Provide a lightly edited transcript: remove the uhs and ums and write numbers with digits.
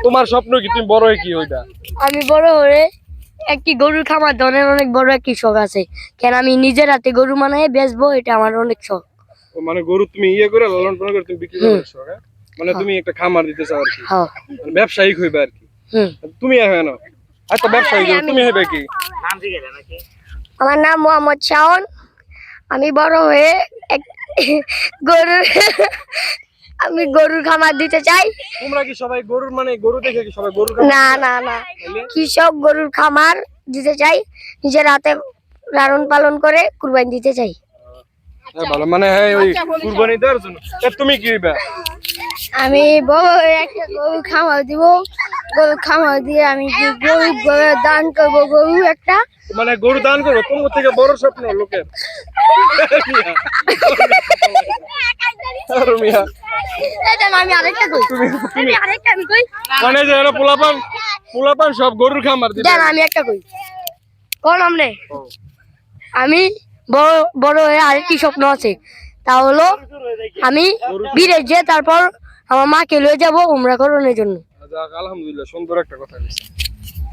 তোমার স্বপ্ন কি তুমি বড় হয়ে কি হইবা? আমি বড় হয়ে একটি গরুর খামার ধরনের অনেক বড় একটি শখ আছে। কেন আমি নিজের হাতে গরু বানাই বেচবো, এটা আমার অনেক শখ। মানে গরু তুমি করে লালন পালন করে তুমি বিক্রি করবে শখ, হ্যাঁ? মানে তুমি একটা খামার দিতে চাও আর কি, হ্যাঁ। মানে ব্যবসায়িক হইবে আর কি। তুমি হয় না একটা ব্যবসায়ী, তুমি হইবে কি? আমার নাম মোহাম্মদ শাওন। আমি বড় হয়ে এক গরুর আমি গরুর খামার দিতে চাই। তোমরা কি সবাই গরুর মানে গরু দেখে কি সবাই গরুর না না না, কৃষক গরুর খামার দিতে চাই, নিজের হাতে লালন পালন করে কুরবানি দিতে চাই। ভালো, মানে হ্যাঁ ওই কুরবানি দেওয়ার জন্য। তুমি কি হইবা? আমি বড় হয়ে একটা গরু খামার দিব। গরু খামার দিয়ে আমি গরু দান করবো, গরু একটা। মানে গরু দান করো, তোমার থেকে বড় স্বপ্ন লোকের। আমি আরেকটা কই, আমি কই, মানে যে এরা পোলাপান সব গরুর খামার দিবে। আমি একটা কই কোন আমনে। আমি বড় হয়ে আরেকটি স্বপ্ন আছে, তা হলো আমি বিদেশ যেয়ে তারপর আমার মাকে লয়ে যাবো উমরা করানোর জন্য। আলহামদুলিল্লাহ, সুন্দর একটা কথা বলছেন।